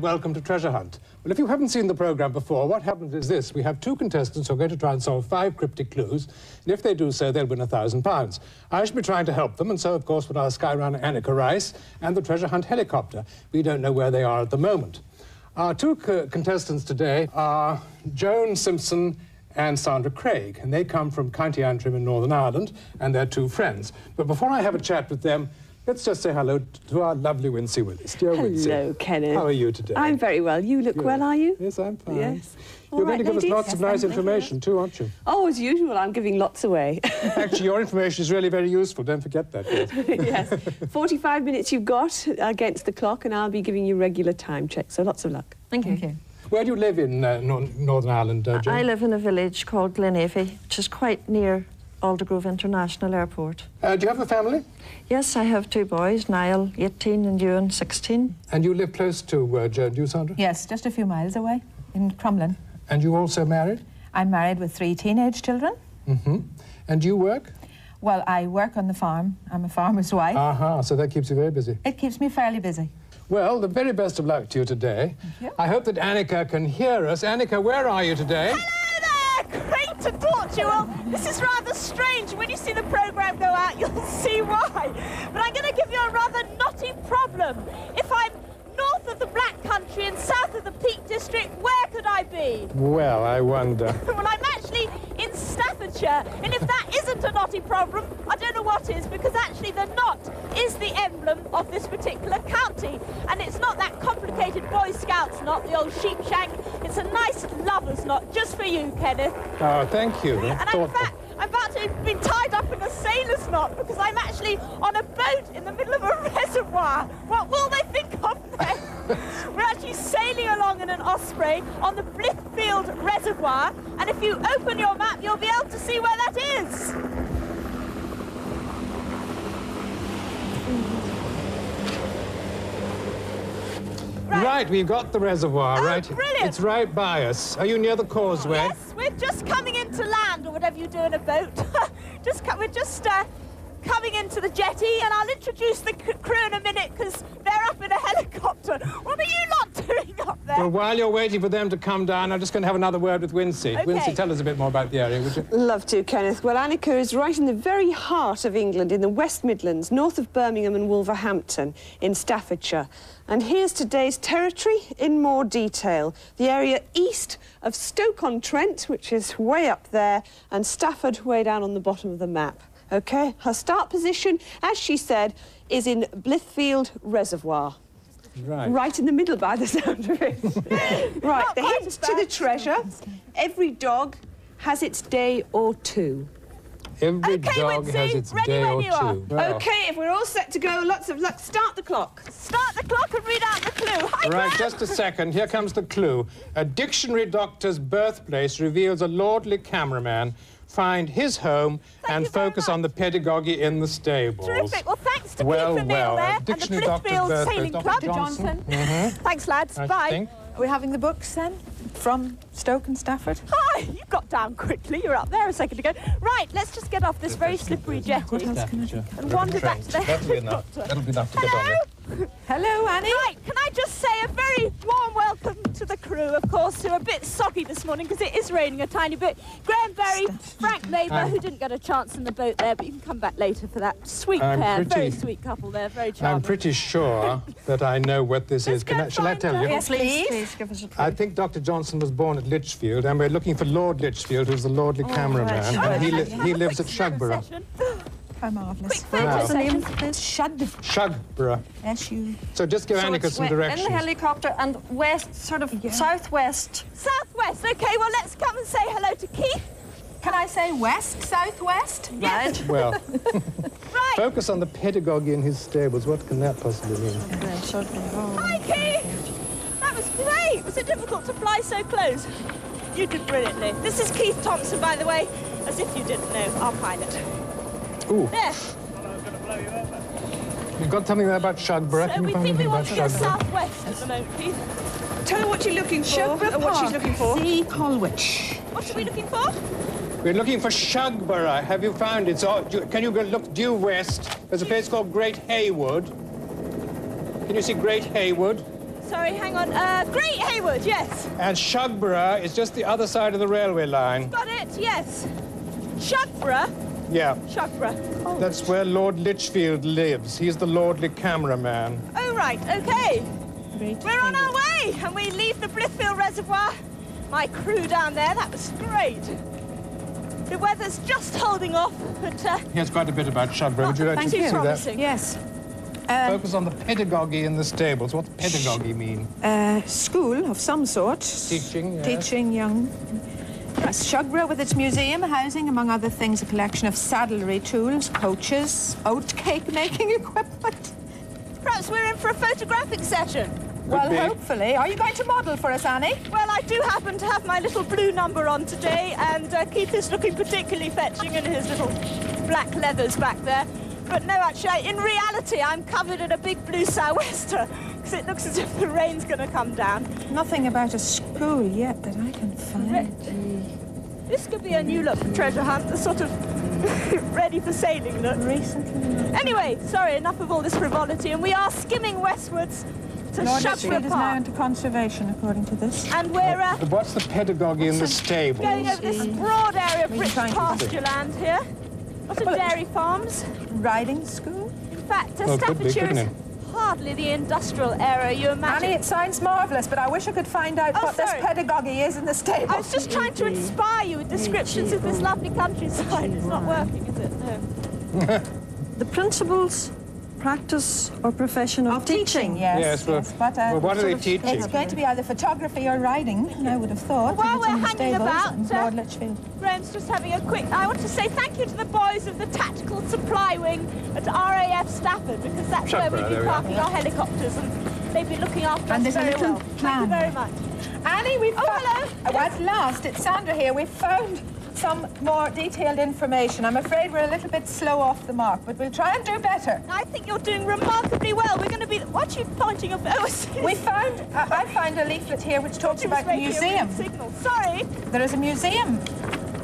welcome to Treasure Hunt. Well, if you haven't seen the programme before, what happens is this. We have 2 contestants who are going to try and solve 5 cryptic clues, and if they do so, they'll win £1,000. I shall be trying to help them, and so, of course, with our Skyrunner Anneka Rice and the Treasure Hunt helicopter. We don't know where they are at the moment. Our 2 contestants today are Joan Simpson and Sandra Craig, and they come from County Antrim in Northern Ireland, and they're 2 friends. But before I have a chat with them, let's just say hello to our lovely Wincy Willis. Dear Wincy. Hello, Kenneth. How are you today? I'm very well. You look well, are you? Yes, I'm fine. Yes. You're going to give us lots of nice information too, aren't you? Oh, as usual, I'm giving lots away. Actually, your information is really very useful. Don't forget that. Yes. 45 minutes you've got against the clock, and I'll be giving you regular time checks, so lots of luck. Thank you. Where do you live in Northern Ireland, Joan? I live in a village called Glenavy, which is quite near Aldergrove International Airport. Do you have a family? Yes, I have 2 boys, Niall, 18, and Ewan, 16. And you live close to Joan, do you, Sandra? Yes, just a few miles away, in Crumlin. And you also married? I'm married with 3 teenage children. Mm-hmm. And do you work? Well, I work on the farm. I'm a farmer's wife. Aha, so that keeps you very busy. It keeps me fairly busy. Well, the very best of luck to you today. Thank you. I hope that Anneka can hear us. Anneka, where are you today? Hello there! Great to talk to you. Well, this is rather strange. When you see the programme go out, you'll see why. But I'm going to give you a rather knotty problem. If I'm north of the Black Country and south of the Peak District, where could I be? Well, I wonder. Well, I'm actually in Staffordshire, and if that isn't a knotty problem, I don't know what is, because actually the knot is the emblem of this particular county, and it's not that complicated Boy Scouts knot, the old sheep shank. It's a nice lover's knot, just for you, Kenneth. Oh, thank you. And in fact, I'm about to be tied up in a sailor's knot because I'm actually on a boat in the middle of a reservoir. What will they think of then? We're actually sailing along in an Osprey on the Blithfield Reservoir, and if you open your map, you'll be able to see where that is. Right, we've got the reservoir, right? Brilliant. It's right by us. Are you near the causeway? Yes, we're just coming into land, or whatever you do in a boat. We're just coming into the jetty, and I'll introduce the crew in a minute, because they're up in a helicopter. What are you lot doing up there? Well, while you're waiting for them to come down, I'm just going to have another word with Wincy. Okay. Wincy, tell us a bit more about the area, would you? Love to, Kenneth. Well, Anneka is right in the very heart of England, in the West Midlands, north of Birmingham and Wolverhampton, in Staffordshire. And here's today's territory in more detail. The area east of Stoke-on-Trent, which is way up there, and Stafford way down on the bottom of the map. OK? Her start position, as she said, is in Blithfield Reservoir. Right. Right in the middle, by the sound of it. Right, the hint to the treasure. Every dog has its day or two. Every dog Wincy, has its ready day when or you are. two. Well, OK, if we're all set to go, lots of luck. Start the clock. Start the clock and read out the clue. Hi, right, Graham. just a second. Here comes the clue. A dictionary doctor's birthplace reveals a lordly cameraman. Find his home and focus on the pedagogy in the stables. Terrific. Well, thanks to Keith and a Neil there, and the dictionary doctor's Blithfield birthplace. Sailing Dr. Club. Johnson. Thanks, lads. I Bye. think. Are we having the books then, from Stoke and Stafford? Hi, you got down quickly. You were up there a second ago. Right, let's just get off this very slippery jetty and wander back to the helicopter. That'll be enough to get on with. Hello, Annie. Right, can I just say a very warm welcome to the crew, of course, who are a bit soggy this morning because it is raining a tiny bit. Graham Berry, Frank Labour, who didn't get a chance in the boat there, but you can come back later for that sweet pair, very sweet couple there, very charming. I'm pretty sure that I know what this is. Shall I tell you? Yes, Please give us a clue. I think Dr. Johnson was born at Lichfield, and we're looking for Lord Lichfield, who's the lordly cameraman, right. and he lives at Shugborough. How marvellous. Quick photo session. Shugborough. S-U... So just give Anneka some directions. In the helicopter and west, sort of southwest. Southwest, OK, well, let's come and say hello to Keith. Can I say west, southwest? Right. Well, Right. focus on the pedagogy in his stables. What can that possibly mean? Hi, Keith. That was great. Was it difficult to fly so close? You did brilliantly. This is Keith Thompson, by the way, as if you didn't know, our pilot. Ooh. There. You've got something there about Shugborough. So Can you we find think anything we about want to go Shugborough? southwest at the moment, Keith. Tell her what you're looking for. And what she's looking for. See Colwich. What are we looking for? We're looking for Shugborough. Have you found it? So, can you go look due west? There's a place called Great Haywood. Can you see Great Haywood? Sorry, hang on. Great Hayward, yes. And Shugborough is just the other side of the railway line. Got it, yes. Shugborough? Yeah. Shugborough. Oh. That's where Lord Lichfield lives. He's the lordly cameraman. Oh, right, OK. We're on our way, and we leave the Blithfield Reservoir. My crew down there, that was great. The weather's just holding off, but... Here's quite a bit about Shugborough. Would you like to see promising. that? Yes. Focus on the pedagogy in the stables. What's pedagogy mean? School of some sort. Teaching, yes. Teaching young... Yes, Shugborough with its museum housing, among other things, a collection of saddlery tools, coaches, oat cake making equipment. Perhaps we're in for a photographic session. Well, hopefully. Are you going to model for us, Annie? Well, I do happen to have my little blue number on today, and Keith is looking particularly fetching in his little black leathers back there. But no, actually, in reality, I'm covered in a big blue sou'wester, because it looks as if the rain's going to come down. Nothing about a school yet that I can find. This could be a new look for treasure hunt, the sort of ready for sailing look. Recently. Anyway, sorry, enough of all this frivolity, and we are skimming westwards to Lord Lichfield Shugborough is now Park. into conservation, according to this. And we're What's the pedagogy in the stables? going over this broad area of rich trying to pasture land here. Lots of dairy farms. Riding school? In fact, Well, could be, Staffordshire couldn't is it? hardly the industrial area you imagine. Annie, it sounds marvellous, but I wish I could find out what sorry. this pedagogy is in the stable. I was just trying to inspire you with descriptions of this lovely countryside. It's not working, is it? No. The principles, practice or profession of teaching. Yes, Yes, well, but, well, what are they teaching? It's going to be either photography or riding, I would have thought. While if it's we're in the hanging stables about, and Lord Lichfield. Graham's just having a quick... I want to say thank you to the boys of the Tactical Supply Wing at RAF Stafford, because that's where we've been parking our helicopters, and they've been looking after us there's a very little well. plan. Thank you very much. Annie, we've hello. At last, it's Sandra here. We've found some more detailed information. I'm afraid we're a little bit slow off the mark, but we'll try and do better. I think you're doing remarkably well. We're going to be... What are you pointing of? We found... I found a leaflet here which talks about the museum. Signal. Sorry. There is a museum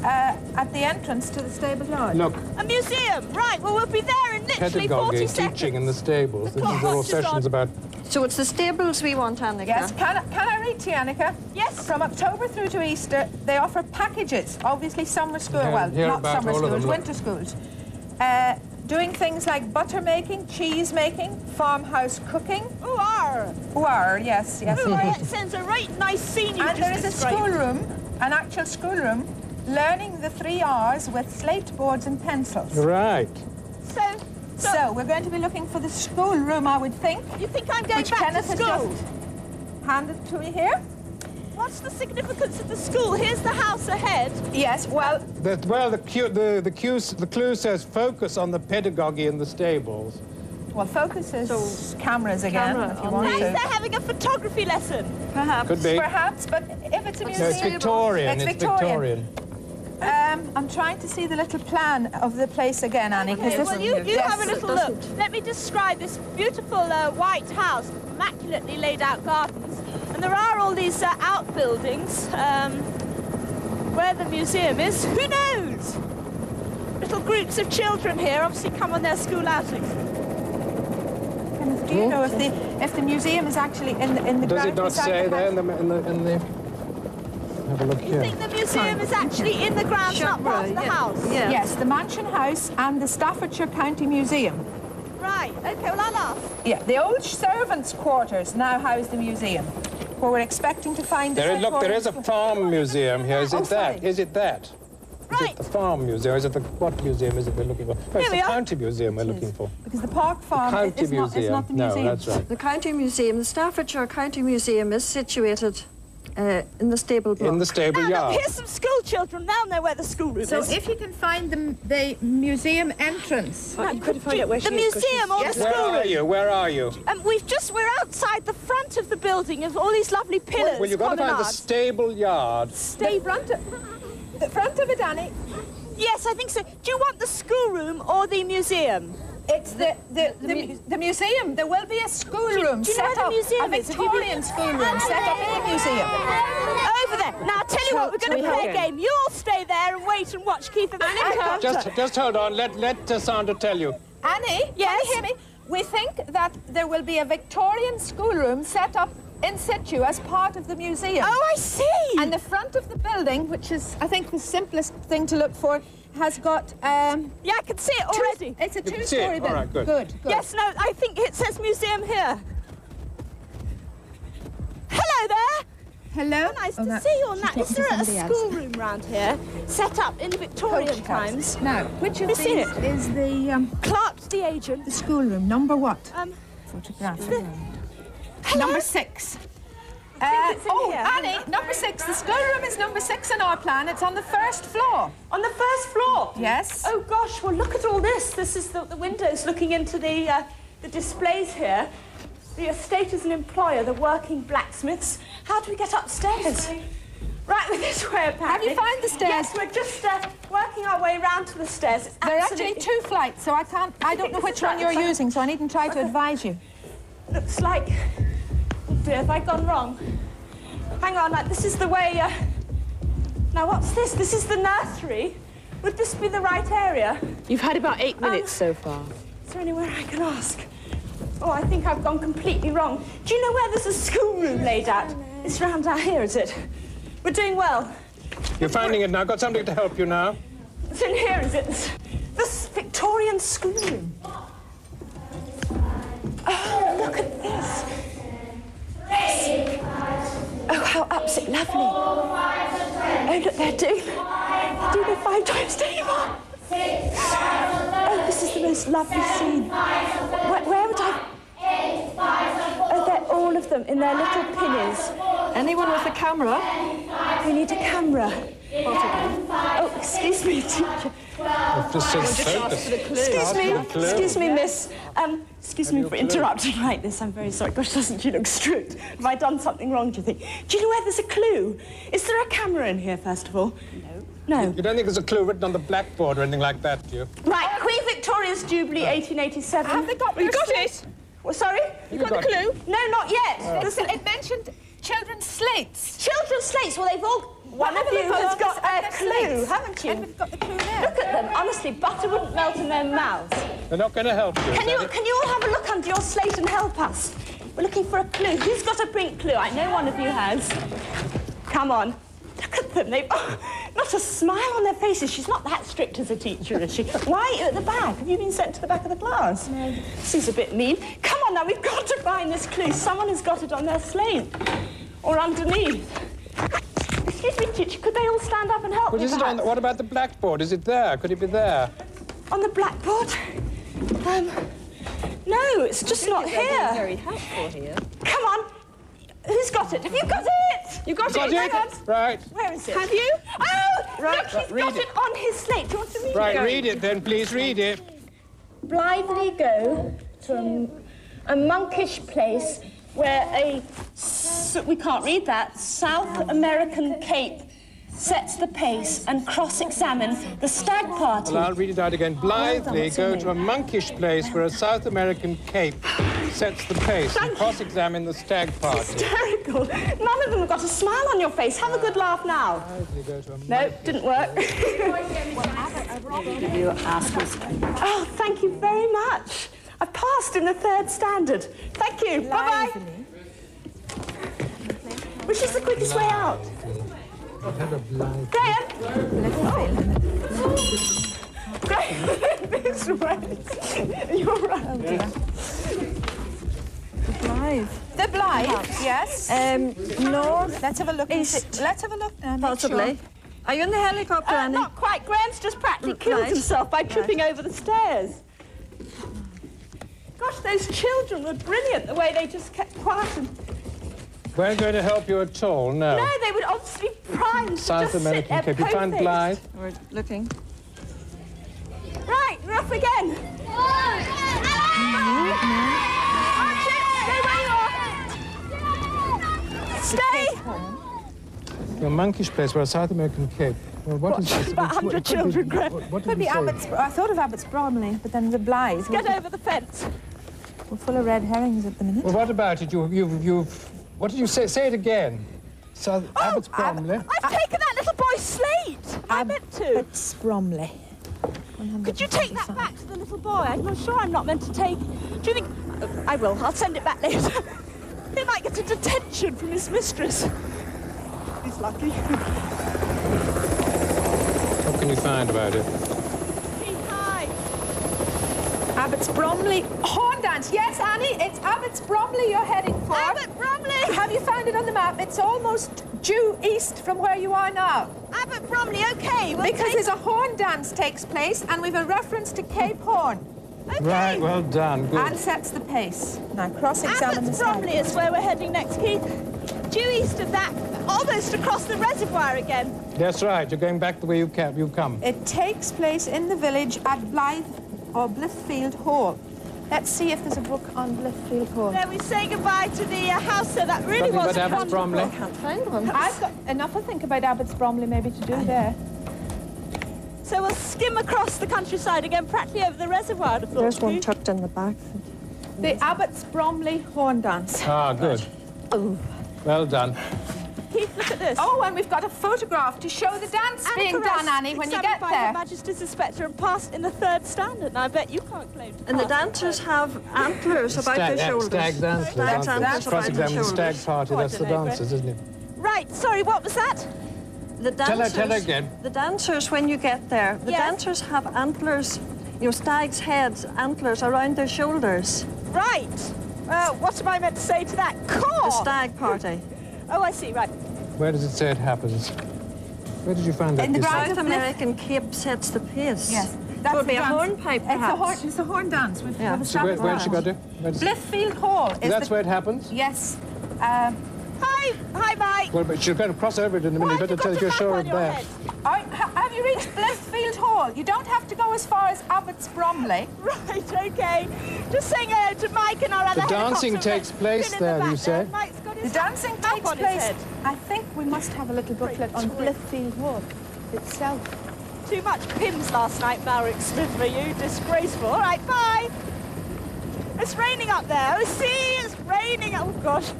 at the entrance to the stable yard. Look, A museum. Right, well, we'll be there in literally 40 pedagogy, seconds. teaching in the stables. This is clock all watches on. sessions about... So it's the stables we want, Anneka. Yes, can I read to you, Anneka? Yes. From October through to Easter, they offer packages. Obviously, summer school, Yeah, well, hear not about summer all of them, schools, look. winter schools. Doing things like butter making, cheese making, farmhouse cooking. Ooh, are. Yes, Ooh, indeed. that sounds a right nice scene you And just there is a described. schoolroom, an actual schoolroom, learning the 3 R's with slate boards and pencils. Right. So we're going to be looking for the schoolroom, I would think. You think I'm going Which back Kenneth to has school? just handed to me here. What's the significance of the school? Here's the house ahead. Yes, well, The clue says focus on the pedagogy in the stables. focus is cameras again, camera if you on want Perhaps to. they're having a photography lesson. Perhaps. Could be. Perhaps, but if it's a No, museum... it's Victorian. It's Victorian. I'm trying to see the little plan of the place again, Annie. Okay, well, you have a little it look. doesn't. Let me describe this beautiful white house, immaculately laid out gardens. And there are all these outbuildings where the museum is. Who knows? Little groups of children here obviously come on their school outings. Kenneth, do you know if the museum is actually in the Does ground it not beside say the there house? in the... Have a look You here. think the museum is actually in the grounds, not part of the house? Yeah. Yes, the Mansion House and the Staffordshire County Museum. Right, OK, well, I'll ask. Yeah, the old servants' quarters now house the museum, where we're expecting to find... Look, there is a farm museum here. Is it that? sorry. Is it that? Is Right. it the farm museum? Is it the... What museum is it we're looking for? No, it's we the are. county museum we're looking for. Because the Park Farm County is not museum. the museum. No, that's right. The County Museum, the Staffordshire County Museum is situated in the stable block. In the stable Now, yard. look, here's some school children. They'll know where the schoolroom So is. if you can find the museum entrance... You could find out where the she is, 'cause museum or the Where are schoolroom. you? Where are you? We're outside the front of the building of all these lovely pillars. Well, you've got to find the colonnades. stable yard. Stay The front of it, Annie, Yes, I think so. Do you want the schoolroom or the museum? it's the museum. There will be a schoolroom Do you know set where up, the museum a is? Have you Victorian schoolroom set up in the museum. Over there. Now, I'll tell you what, we're going to play a game. You all stay there and wait and watch Keith and Anneka. Just hold on. Let Sandra tell you. Annie, Yes? can you hear me? We think that there will be a Victorian schoolroom set up in situ as part of the museum. Oh, I see. And the front of the building, which is, I think, the simplest thing to look for, has got... yeah, I can see it already. It's a two-storey building. All right, good. Good. Yes, no, I think it says museum here. Hello there. Hello. Oh, nice to see you on that. Is there a schoolroom round here set up in Victorian times? Now, which of these is the... Clark's the agent. The schoolroom, number what? Photograph. Number 6. here. Annie, number 6. The schoolroom is number 6 on our plan. It's on the first floor. On the first floor? Yes. Oh, gosh, well, look at all this. This is the windows looking into the displays here. The estate as an employer, the working blacksmiths. How do we get upstairs? Right, this way, apparently. Have you found the stairs? Yes, we're just working our way round to the stairs. It's There are actually 2 flights, so I don't know which one you're using, so I needn't try to advise you. Looks like... Oh dear, have I gone wrong? Hang on, this is the way... Now, what's this? This is the nursery. Would this be the right area? You've had about 8 minutes so far. Is there anywhere I can ask? Oh, I think I've gone completely wrong. Do you know where there's a schoolroom laid out? It's round out here, is it? We're doing well. You're finding it now. I've got somebody to help you now. It's in here, is it? This Victorian schoolroom. Oh, look at this. Yes. Oh, how absolutely lovely. Oh, look, they're doing the 5 times table. Oh, this is the most lovely scene. Where would I... Oh, they're all of them in their little pinnies. Anyone with a camera? We need a camera. Oh, excuse me, teacher. Excuse me, miss. Excuse me for interrupting like this. I'm very sorry. Gosh, doesn't she look screwed? Have I done something wrong, do you think? Do you know where there's a clue? Is there a camera in here, first of all? No. You don't think there's a clue written on the blackboard or anything like that, do you? Right, Queen Victoria's Jubilee, 1887. Have they got... You got it? Well, sorry? You got the clue? No, not yet. It mentioned children's slates. Children's slates. Well, they've all... One of you has got a clue, haven't you? And we've got the clue there. Look at them. Honestly, butter wouldn't melt in their mouths. They're not going to help you. Can you all have a look under your slate and help us? We're looking for a clue. Who's got a brink clue? I know one of you has. Come on. Look at them. They've not a smile on their faces. She's not that strict as a teacher, is she? Why are you at the back? Have you been sent to the back of the class? No. This is a bit mean. Come on now, we've got to find this clue. Someone has got it on their slate. Or underneath. Excuse me, teacher, could they all stand up and help me, perhaps? What about the blackboard? Is it there? Could it be there? On the blackboard? No, it's just not here. Very helpful here. Come on. Who's got it? Have you got it? You got it? Hang on. Right. Where is it? Have you? Oh, Right. look, he's Read got it on his slate. Do you want to read it? Right, read it then, please, read it. Blithely go to a monkish place where we can't read that, South American cape sets the pace and cross-examine the stag party. Well, I'll read it out again. Blithely go to a monkish place where a South American cape sets the pace and cross-examine the stag party. Hysterical. None of them have got a smile on your face. Have a good laugh now. Blithely go to a No, didn't work. Oh, thank you very much. I passed in the 3rd standard. Thank you. Bye-bye. Which is the quickest way out? Graham? Graham, this way. You're right. The Blythe, yes. No. Let's have a look. East. Let's have a look now. Possibly. Are you in the helicopter, Annie? Not quite. Graham's just practically killed himself by tripping over the stairs. Gosh, those children were brilliant, the way they just kept quiet and... We're going to help you at all, no. No, they would obviously be primed South to just American sit there cape. You find po-faced. Blythe? We're looking. Right, we're off again. Stay! A monkish place where a South American cape. Well, what is this? About 100 children, Graham. What did Could be you say? I thought of Abbott's Bromley, but then the Blythe. Get over the fence. We're full of red herrings at the minute. Well, what about it? What did you say? Say it again. So, Abbott's Bromley. I've taken that little boy's slate. I meant to. Abbott's Bromley. Could you take that back to the little boy? I'm sure I'm not meant to take... Do you think... I will. I'll send it back later. He might get a detention from his mistress. He's lucky. What can you find about it? Hi. Abbots Bromley horn dance. Yes, Annie, it's Abbots Bromley you're heading for. Abbot Bromley! Have you found it on the map? It's almost due east from where you are now. Abbot Bromley, okay. We'll Because take... there's a horn dance takes place, and we've a reference to Cape Horn. Okay. Right, well done. Good. And sets the pace. Now cross-examine the Abbots side. Bromley is where we're heading next, Keith. Due east of that, almost across the reservoir again. That's right. You're going back the way you've come. It takes place in the village at Blythe or Blithfield Hall. Let's see if there's a book on Blithfield Hall. Then we say goodbye to the house, so that really Something was about Abbots wonderful. Bromley. I can't find one. I've got enough to think about Abbots Bromley maybe to do there. So we'll skim across the countryside again, practically over the reservoir, I'd have thought. There's one tucked in the back. The Abbots Bromley horn dance. Ah, good. Oh. Well done. Keith, look at this. Oh, and we've got a photograph to show the dance being Anneka done, Rice, Annie, when you examined get by there. Her Majesty's Inspector and passed in the 3rd standard. Now, I bet you can't claim to And the pass dancers have antlers about their shoulders. Stag dancers. Stag's aren't they? antlers about their Cross-examine the shoulders. stag party. Quite That's the an egret. dancers, isn't it? Right, sorry, what was that? The dancers, Tell her again. The dancers, when you get there, the Yes. dancers have antlers, you know, stags' heads, antlers around their shoulders. Right. What am I meant to say to that? The Caw! stag party. Oh, I see, right. Where does it say it happens? Where did you find that? In the you ground said? South American cape sets the pace. Yes. That would be a hornpipe, perhaps. It's a horn dance. We've Yeah. we've So where's established she that. got it? Where does- Blithfield Hall is That's the... where it happens? Yes. Hi, Mike. Well, but she's going to cross over it in a minute. Why You have better you got tell a your cap show on of your there. head? Have you reached Blithfield Hall? You don't have to go as far as Abbots Bromley. Right, okay. Just saying hello to Mike and our other The dancing helicopter takes place been in the there, back you say? Mike's got The his dancing cap takes on his place... head. I think we must have a little booklet on Blithfield Hall itself. Too much Pims last night, Malrick Smith, for you. Disgraceful. All right, bye. It's raining up there. Oh, see, it's raining. Oh, gosh.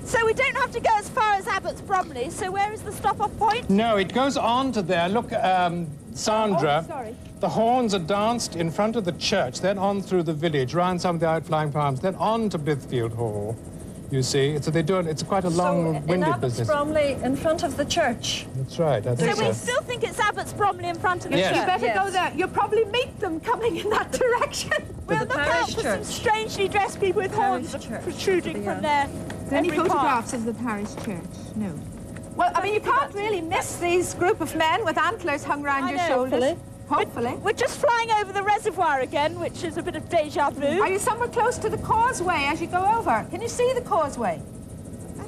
So we don't have to go as far as Abbots Bromley. So where is the stop-off point? No, it goes on to there. Look, Sandra, Oh, sorry. the horns are danced in front of the church, then on through the village, round some of the outflying farms, then on to Blithfield Hall. You see, so they do it. It's quite a in long-winded Abbots business. Bromley, in front of the church. That's right. I So think we so. still think it's Abbots Bromley in front of the Yes. You church. better Yes. go there. You'll probably meet them coming in that direction. We'll the look out parish for some church. strangely dressed people with horns Parish church. protruding Yeah. from their Any every part. photographs of the parish church? No. Well, I mean, you can't really miss these group of men with antlers hung around I your know. shoulders. Hopefully. We're just flying over the reservoir again, which is a bit of deja vu. Are you somewhere close to the causeway as you go over? Can you see the causeway?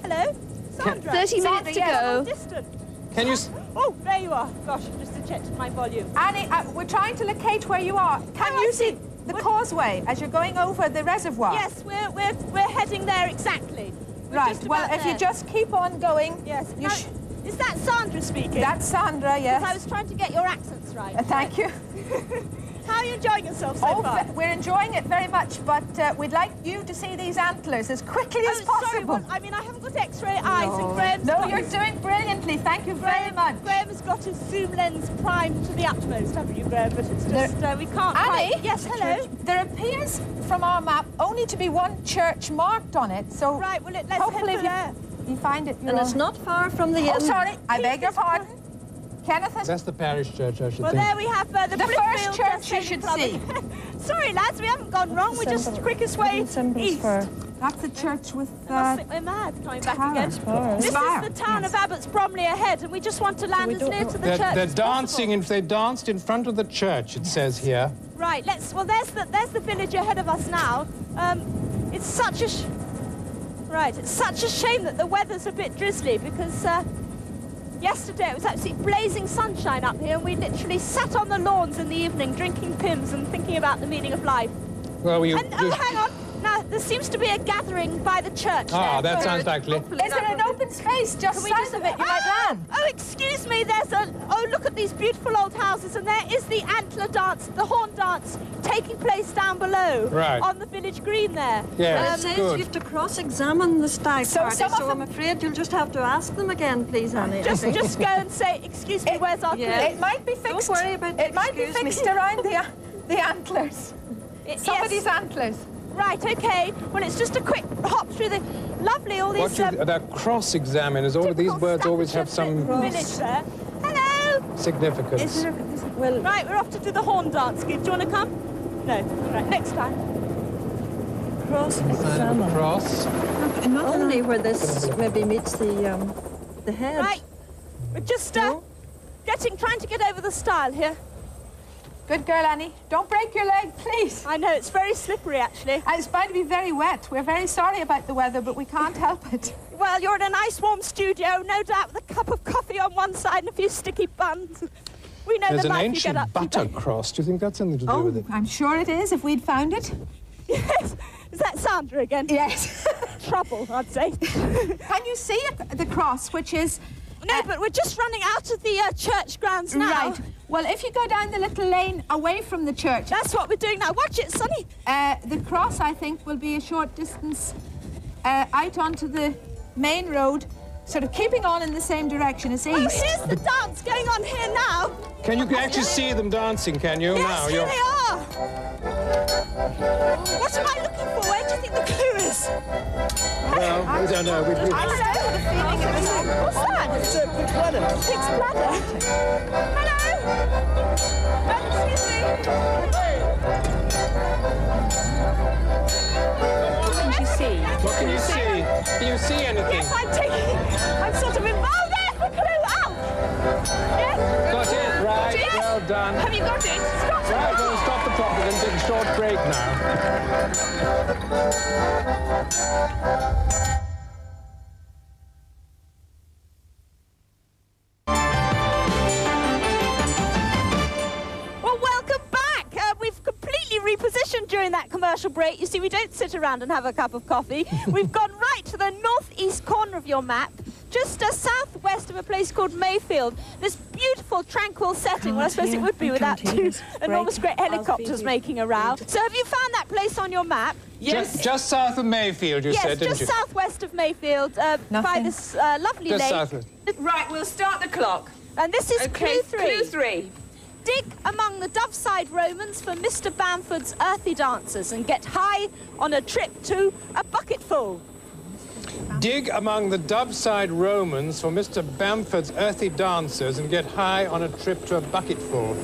Hello? Sandra. 30 Sandra, minutes to yes. go. Distant. Can you... Oh, there you are. Gosh, I've just checked my volume. Annie, we're trying to locate where you are. Can Oh, I you see. see the causeway as you're going over the reservoir? Yes, we're heading there exactly. We're Right. just Well, about if you there. just keep on going. Yes. You Now, is that Sandra speaking? That's Sandra, yes. I was trying to get your accents right. Thank you. How are you enjoying yourself so far? We're enjoying it very much, but we'd like you to see these antlers as quickly as Sorry, possible. well, I mean, I haven't got X-ray eyes, and Graham's No, got you're his, doing brilliantly. Thank you very much. Graham has got his zoom lens primed to the utmost, haven't you, Graham? But it's just we can't. Annie? quite... Yes, hello. There appears from our map only to be one church marked on it, so Right. Well, let's hopefully head for there. if you find it, you're And it's all- not far from the Oh, inn. sorry. I beg your this pardon. Kenneth has... That's the parish church, I should Well, think. there we have the The first Blithfield church you Sailing should Club. see. Sorry, lads, we haven't gone wrong. We're just quickest way Symbols east. for That's a church with... I must think we're mad coming back again. spires. This Spire, is the town yes. of Abbots Bromley ahead, and we just want to land as don't near know- to the church They're as dancing, possible. they danced in front of the church, it says here. Right, well, there's the village ahead of us now. It's such a... It's such a shame that the weather's a bit drizzly, because yesterday it was absolutely blazing sunshine up here, and we literally sat on the lawns in the evening drinking Pims and thinking about the meaning of life. Well, And, hang on. Now, there seems to be a gathering by the church Ah, there. that sounds likely. Is there an open space just Can we south just- of it? You might land. Oh, excuse me, there's a... Oh, look at these beautiful old houses, and there is the antler dance, the horn dance, taking place down below. Right. On the village green there. Yeah. It says good. you have to cross-examine the stag So party, some of so I'm them- afraid you'll just have to ask them again, please, Annie. Just go and say, excuse me, where's our yeah. clue? It might be fixed. worry about It might be excuse me. fixed around the antlers. Yes. Somebody's antlers. Right, OK. Well, it's just a quick hop through the lovely, all these... That cross-examine, all of these words always have some... village there. Hello! significance. Well, right, we're off to do the horn dance. Do you want to come? No. Right, next time. Cross Sign of a cross. only where this maybe meets the head. Right. We're just trying to get over the stile here. Good girl, Annie. Don't break your leg, please. I know, it's very slippery, actually. And it's bound to be very wet. We're very sorry about the weather, but we can't help it. Well, you're in a nice warm studio, no doubt, with a cup of coffee on one side and a few sticky buns. We know There's the an life you get up ancient to. butter cross. Do you think that's something to do with it? I'm sure it is, if we'd found it. Yes. Is that Sandra again? Yes. Trouble, I'd say. Can you see it, the cross, which is... No, but we're just running out of the church grounds now. Right. Well, if you go down the little lane away from the church... That's what we're doing now. Watch it, Sonny. The cross, I think, will be a short distance out onto the main road, sort of keeping on in the same direction as east. Oh, here's the dance going on here now. Can you actually see them dancing, can you? Yes, now, here they are. What am I looking for? Where do you think the clue is? Well, we don't know. I still have a feeling it was... What's that? It's a pig's bladder. Pig's bladder. Hello? Excuse me. What can you see? What can you see? Can you see anything? Yes, I'm sort of involved. Oh, there's the clue. Out. Yes? Got it, right. Yes. Well done. Have you got it? Stop it. Right, we'll stop the clock. We're going to take a short break now. Well, welcome back. We've completely repositioned during that commercial break. You see, we don't sit around and have a cup of coffee. We've gone right to the northeast corner of your map, just southwest of a place called Mayfield. This beautiful, tranquil setting. Well, I suppose it would be without two enormous great helicopters making a row. So have you found that place on your map? Yes. Just south of Mayfield, you said, didn't Yes, you? just southwest of Mayfield, by this lovely Just lake. southwest. Right, we'll start the clock. And this is Okay, clue 3. Clue 3. Dig among the Doveside Romans for Mr. Bamford's earthy dancers and get high on a trip to a bucketful. Dig among the Doveside Romans for Mr. Bamford's earthy dancers and get high on a trip to a bucketful.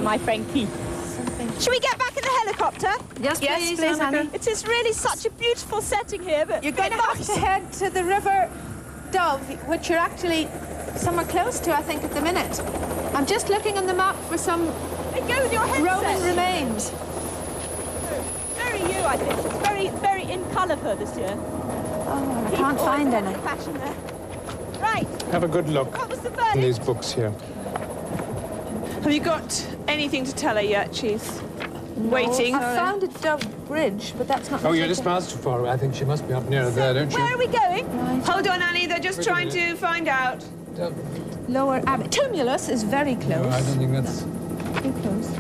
My friend Keith. Should we get back in the helicopter? Yes, please, Annie. It is really such a beautiful setting here, but You're going to have to head to the River Dove, which you're actually somewhere close to, I think, at the minute. I'm just looking on the map for some Hey, go with your headset. Roman remains. Very you, I think. It's very, very in colour for this year. Oh, I can't find any. Fashion there. Right. Have a good look What was the in verdict? these books here. Have you got anything to tell her yet? She's waiting. I found a Dove Bridge, but that's not... Oh, you're just miles too far away. I think she must be up near there, don't you? Where are we going? Hold on, Annie. They're just Wait a trying minute. to find out. Lower Abbey. Tumulus is very close. No, I don't think that's... Too close.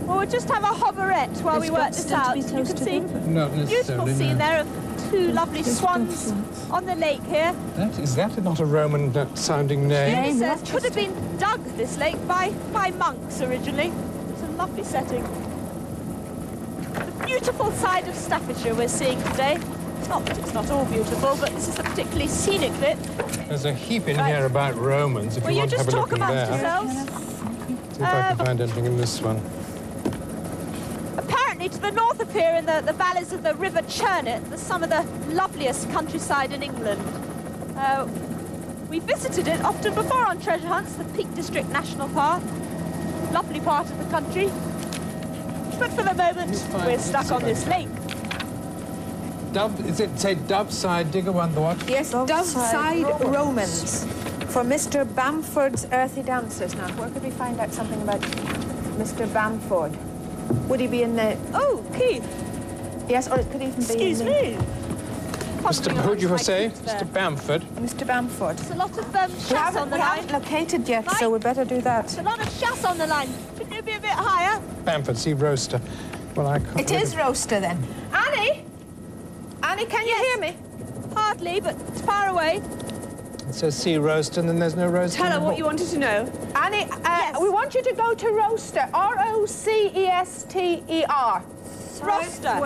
Well, we'll just have a hoverette while we work this out. You can see Not beautiful necessarily, scene no. there of two lovely swans on the lake here. Is that not a Roman-sounding name? It says could have been dug, this lake, by monks originally. It's a lovely setting. The beautiful side of Staffordshire we're seeing today. Not that it's not all beautiful, but this is a particularly scenic bit. There's a heap in Right. here about Romans, if Well, you you want to just have a talk look in about there. yourselves. See if I can find anything in this one. Apparently, to the north of here, in the valleys of the River Churnet, there's some of the loveliest countryside in England. We visited it often before on treasure hunts, the Peak District National Park. Lovely part of the country. But for the moment, we're stuck on this lake. Is it, say, Doveside, digger one, the what? Yes, Doveside Romans for Mr. Bamford's earthy dancers. Now, where could we find out something about Mr. Bamford? Would he be in the... Oh, Keith, Yes, or it could even be excuse in the... me. Who did you say? Mr. Mr. Bamford. Mr. Bamford. There's a lot of We chasse on the line. haven't located yet, Right. so we better do that. There's a lot of chasse on the line. Couldn't you be a bit higher? Bamford, see roaster. Well, I can't... It is Roaster, then. Annie? Annie, can you hear me? Hardly, but it's far away. It says sea roast, and then there's no roast. Tell her what you wanted to know. Annie, we want you to go to Roster, R-O-C-E-S-T-E-R. Roster.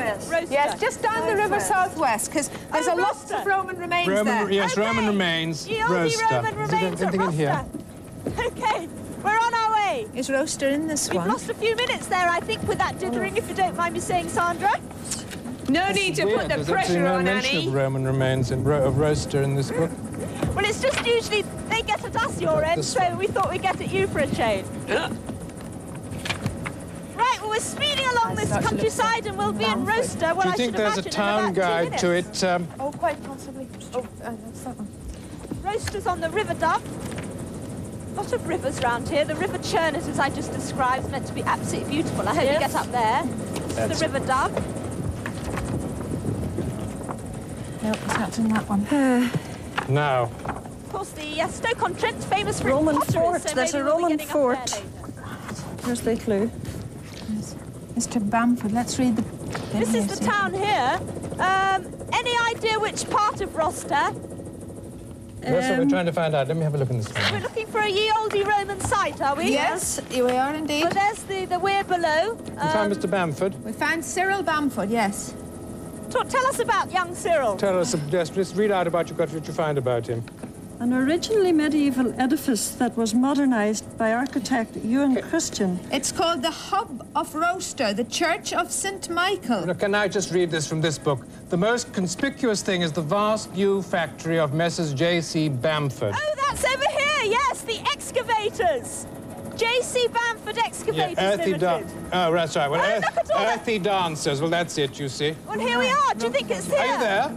Yes, just down the river southwest, because there's a lot of Roman remains there. Yes, Okay. Roman remains. The only Roaster. Roman remains Anything at in here? Roster. Okay, we're on our way. Is Roster in this We've one? lost a few minutes there, I think, with that dithering, if you don't mind me saying, Sandra. No need to put the There's pressure actually no on, mention Annie. of Roman remains of roaster in this book. Well, it's just usually they get at us your end, so we thought we'd get at you for a change. Right, well, we're speeding along this countryside and we'll be in Roster. Well, Do you think there's a town guide to it? Oh, quite possibly. Oh, that's that one. Roster's on the River Dove. Lot of rivers round here. The River Churnet, as I just described, is meant to be absolutely beautiful. I hope you get up there. This is the River Dove. No, it's not in that one. Now. Of course, the Stoke-on-Trent, famous for Roman its pottery, fort. so There's maybe a we'll be Roman getting up there fort. later. Here's the clue. Mr. Bamford, let's read the... This is the town here. Any idea which part of Roster? That's what we're trying to find out. Let me have a look in this one. We're looking for a ye olde Roman site, are we? Yes, we are indeed. Well, there's the weir below. You found Mr. Bamford? We found Cyril Bamford, yes. Tell us about young Cyril. Tell us, just read out about what you find about him. An originally medieval edifice that was modernised by architect Ewan Christian. It's called the Hub of Roster, the Church of St. Michael. Look, can I just read this from this book? The most conspicuous thing is the vast new factory of Messrs. J.C. Bamford. Oh, that's over here, yes, the excavators. J.C. Bamford Excavators Limited. Oh, that's right. Well, look at all earthy dancers. Well, that's it, you see. Well, here we are. Do you think it's here? Are you there?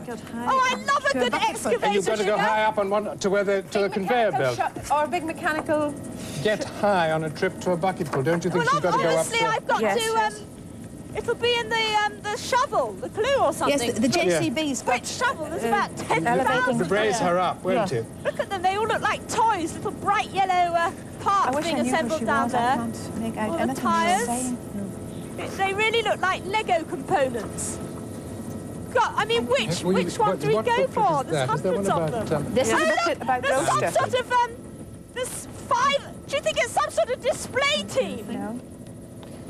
Oh, I love a good excavator. And you've got to go high up on one to the conveyor belt. Or big mechanical... Get high on a trip to a bucketful. Don't you think she's got to go up honestly, to... I've got to... It'll be in the shovel, the clue or something. Yes, the JCB's got... Which shovel? There's about 10,000 To raise her up, won't it? Look at them, they all look like toys, little bright yellow parts being assembled down there. All the tyres. They really look like Lego components. God, I mean, which one do we go for? There's hundreds of them. This is a booklet about There's some Roster. sort of, there's 5, do you think it's some sort of display team? No.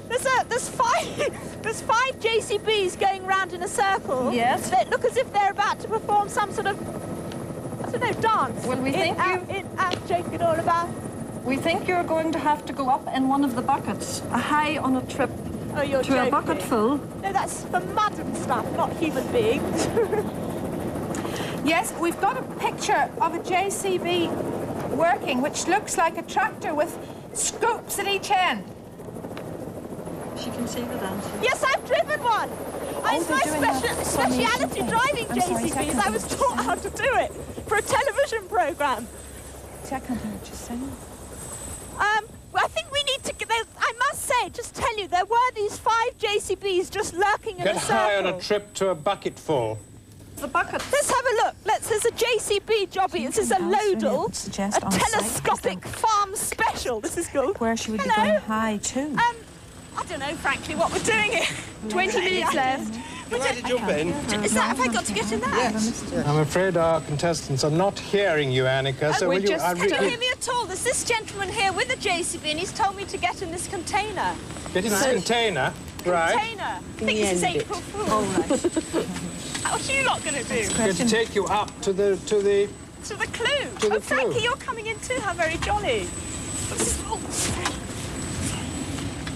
There's five JCBs going round in a circle. Yes. That look as if they're about to perform some sort of, I don't know, dance. Well, we think joking all about. We think you're going to have to go up in one of the buckets, high on a trip Oh, you're to joking. a bucket full. No, that's for mud and stuff, not human beings. Yes, we've got a picture of a JCB working, which looks like a tractor with scoops at each end. She can see the dance. Yes, I've driven one. It's my speciality driving JCBs. I was taught how to do it for a television programme. See, I can't hear what you're saying. I think we need to. I must say, just tell you, there were these 5 JCBs just lurking in a circle. Get high on a trip to a bucketful. The bucket. Let's have a look. There's a JCB jobby. This is a Lodal, a telescopic farm special. This is cool. Where should we be going high to? I don't know, frankly, what we're doing here. 20 minutes left. Can I jump in? Is that, have I got to get in that? Yes. I'm afraid our contestants are not hearing you, Annika, so will you... Can you hear me at all? There's this gentleman here with a JCB and he's told me to get in this container. Get in this container? Right. Container. I think this is April Fool. What are you lot going to do? Going to take you up to the... To the clue. To the Frankie, clue. you're coming in too. How very jolly.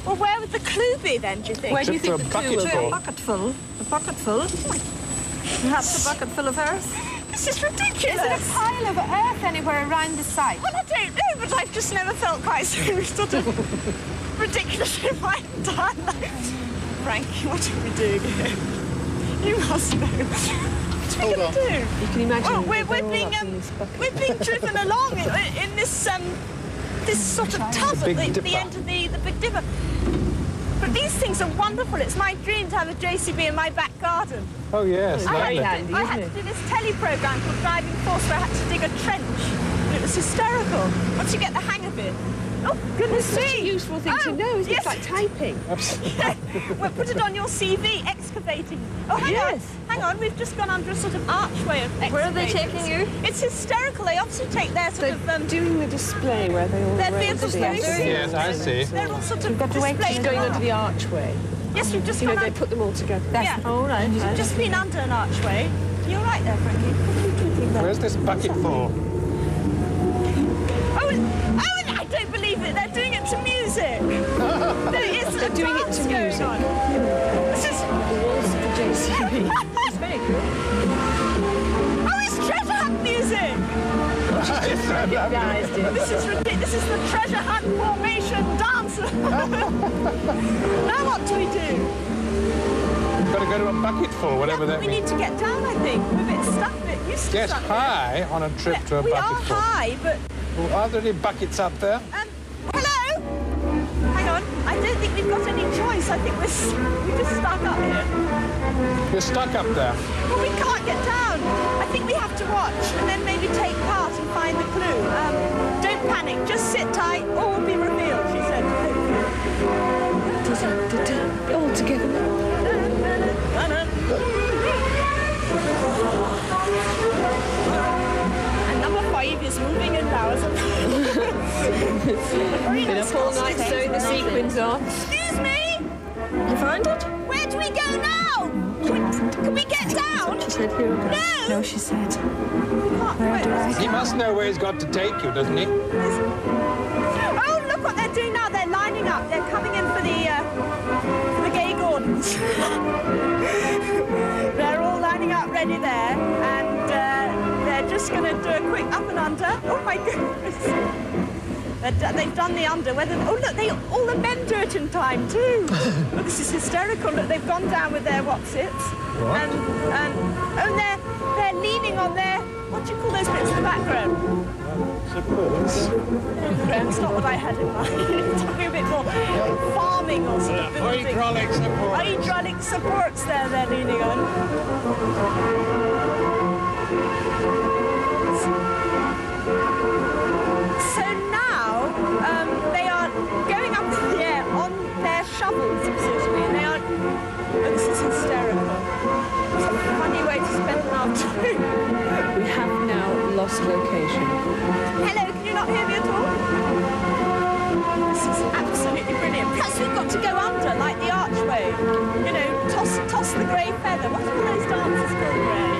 Well, where would the clue be then, do you think? Where do you think the clue will be? bucketful. A bucketful. A bucketful. Perhaps a bucket full of earth. This is ridiculous. Is there a pile of earth anywhere around the site? Well, I don't know, but I've just never felt quite so sort of ridiculous in my entire life. Frankie, what are we doing here? You must know. What are we going to do? You can imagine. Well, we're being driven along in this this sort of tub at the end of the Big Dipper. But these things are wonderful. It's my dream to have a JCB in my back garden. Oh, yes, lovely. I had to do this telly programme called Driving Force where I had to dig a trench. It It's hysterical. Once you get the hang of it. Oh, goodness me. It's such a useful thing to know, isn't it? It's like typing. Well, put it on your CV, excavating. Oh, hang on. We've just gone under a sort of archway of excavating. Where are they taking you? It's hysterical. They obviously take their sort of... doing the display where they all their vehicles. Yes, I see. They're all sort of displayed going under the archway. Yes, we've just You know, gone they put them all together. Yeah. Oh, right. We've just been under an archway. You're right there, Frankie. Where's this bucket for? Oh, I don't believe it. They're doing it to music. They're doing it to music. On. This is... The walls of the JCB. It's very good. Oh, it's treasure hunt music. This is ridiculous. This is the treasure hunt formation dance. Now what do we do? We've got to go to a bucket for whatever that we means. need to get down, I think. We're a bit stuck, a bit used to Get stuck high on a trip to a we bucket are for. high, but... Well, are there any buckets up there? Hello? Hang on. I don't think we've got any choice. I think we're just stuck up here. You're stuck up there. Well, we can't get down. I think we have to watch and then maybe take part and find the clue. Don't panic. Just sit tight. All will be revealed, she said. All together. And number 5 is moving in now, isn't it? Been up all night sewing the sequins on. Excuse me? You found it? Where do we go now? Can we get down? She said, here we go. No! No, she said. Where do I He must know where he's got to take you, doesn't he? Oh, look what they're doing now. They're lining up. They're coming in for the gay Gordons. They're all lining up ready there, and they're just going to do a quick up and under. Oh, my goodness. They've done the under. Oh, look, all the men do it in time, too. Look, this is hysterical. Look, they've gone down with their what's-its. What? And they're leaning on their... What do you call those bits in the background? Supports. It's not what I had in mind. Something a bit more farming or sort of building. Hydraulic support. Hydraulic supports they're leaning on. So now they are going up in the air on their shovels, essentially, and they are... Oh, this is hysterical. It's a funny way to spend an afternoon. We have now lost location. Hello, can you not hear me at all? This is absolutely brilliant. Plus, we've got to go under, like the archway. You know, toss the grey feather. What are all those dances called, Ray?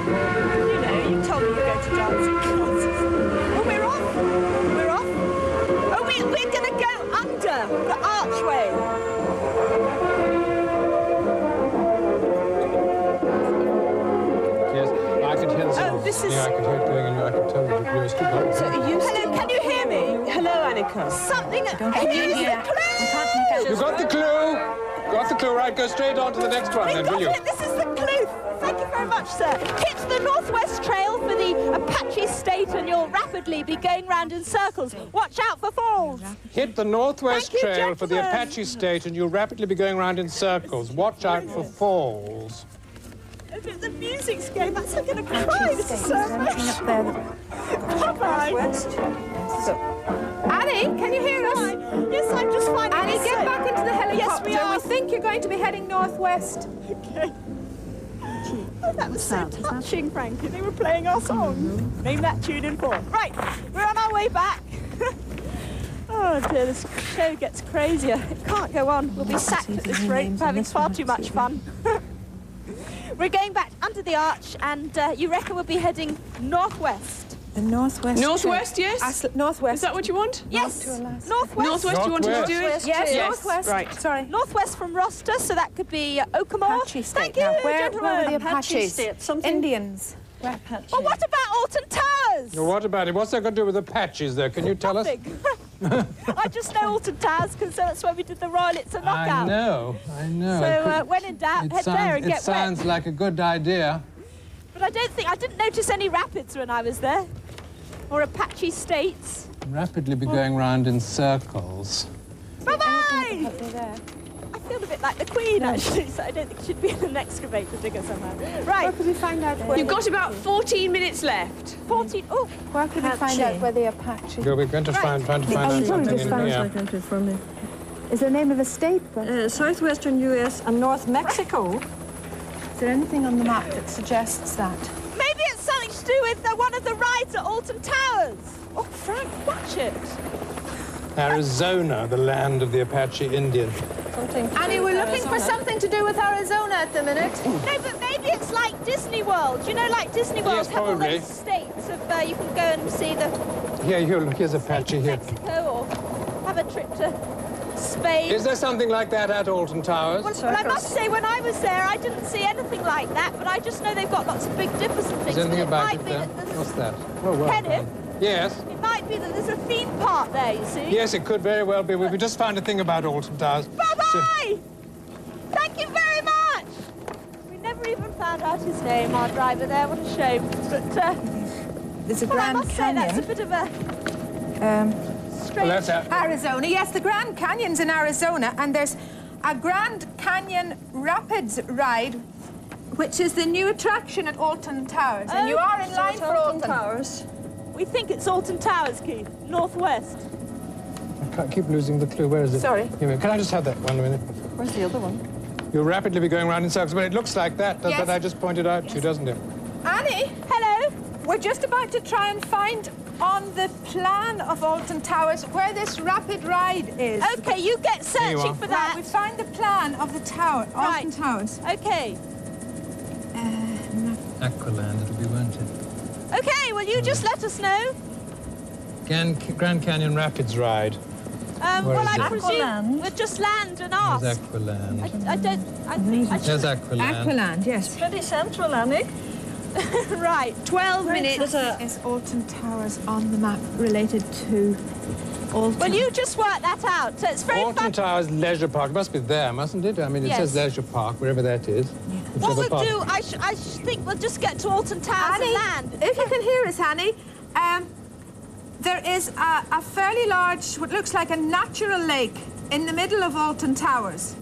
You know, you told me you go to dancing classes. Oh, we're off. We're off. Oh, we're going to go under the archway. Yes, I could hear the sound. Oh, this is... Yeah, I could hear it going, and I could tell the degree was too low. So are you Hello, can you hear me? Hello, Anneka. Something... Can you hear? The clue! We can't make out. You got the clue? Got the clue, right? Go straight on to the next one, We then, got will you? it. This is the clue. Thank you very much, sir. Hit the northwest trail for the Apache State and you'll rapidly be going round in circles. Watch out for falls. Hit the northwest Thank you, trail for the gentlemen. Apache State and you'll rapidly be going around in circles. Watch out for falls. The music's going. That's I'm going to cry. This is so Anything much. up there? Bye-bye. Annie, can you hear us? Yes, I'm just finding Annie, this get so- back into the helicopter. Yes, we are. think you're going to be heading northwest. Okay. Oh, that was so touching, Frankie. They were playing our song. Name that tune in full. Right, we're on our way back. Oh dear, this show gets crazier. It can't go on. We'll be sacked at this rate for having far too much fun. We're going back under the arch, and you reckon we'll be heading northwest? The northwest. Northwest, yes? Northwest. Is that what you want? Yes, North northwest. Northwest, you wanted to do it? Yes, Yes, northwest. right. Sorry. Northwest from Roster, so that could be Okamore. Apache State. Thank you, Now, where gentlemen. were the Apache Apaches? State, something- Indians. Well, what about Alton Towers? Now, what about it? What's that got to do with the patches there? Can you tell us? Nothing. I just know Alton Towers because that's where we did the Royal It's a Knockout. I know. So when in doubt, head there and get It sounds wet. like a good idea. But I didn't notice any rapids when I was there. Or Apache States. Rapidly be going round in circles. Bye-bye! There. I feel a bit like the Queen, actually, so I don't think she'd be in an excavator digger somewhere. Right. Where could we find out where... You've got about 14 minutes left. 14... Oh! Where could we find out where the Apache... We're going to trying to find out something in here. For me. Is there a name of a state? Southwestern US and North Mexico. Is there anything on the map that suggests that? Maybe it's something to do with one of the rides at Alton Towers. Oh, Frank, watch it. Arizona, the land of the Apache Indian. Annie, we're looking for something to do with Arizona at the minute. No, but maybe it's like Disney World. You know, like Disney World Yes, have all probably. those states of you can go and see the Here's Apache here. Mexico or have a trip to Spain. Is there something like that at Alton Towers? Well, I must say, when I was there, I didn't see anything like that, but I just know they've got lots of big dippers and things. Is anything but about it it might be there? that there's What's that? Oh, well Kenneth? done. Yes? It might be that there's a theme park there, you see. Yes, it could very well be. We just found a thing about Alton Towers. Bye-bye! Thank you very much! We never even found out his name, our driver there. What a shame. But, There's a well, I Grand must say, Canyon. that's a bit of a strange... Well, that's Arizona, yes, the Grand Canyon's in Arizona, and there's a Grand Canyon Rapids ride, which is the new attraction at Alton Towers, and you are in line for Alton Towers. We think it's Alton Towers, Keith, northwest. I can't keep losing the clue. Where is it? Sorry. Can I just have that 1 minute? Where's the other one? You'll rapidly be going around in circles, but it looks like that Yes. I just pointed out to you, doesn't it? Annie, Hello? we're just about to try and find on the plan of Alton Towers where this rapid ride is. Okay, you get Here you searching are. for Right, that. we find the plan of the tower, Right. Alton Towers. Okay. Aqualand, it'll be, won't it? Okay, well, you just let us know. Grand Canyon Rapids ride. Where Well, is I it? presume Aqualand? we'll just land and There's ask. Aqualand. I think I There's should... Aqualand. Aqualand, yes. Pretty central, Annie. Right. 12 minutes. There's a... Is Alton Towers on the map related to Alton? Well, you just work that out. So it's very Alton fun. Towers Leisure Park. It must be there, mustn't it? I mean, it Yes. says Leisure Park, wherever that is. What Whichever we'll park. do, I think we'll just get to Alton Towers Annie, and land. if you can hear us, Annie, there is a fairly large, what looks like a natural lake in the middle of Alton Towers.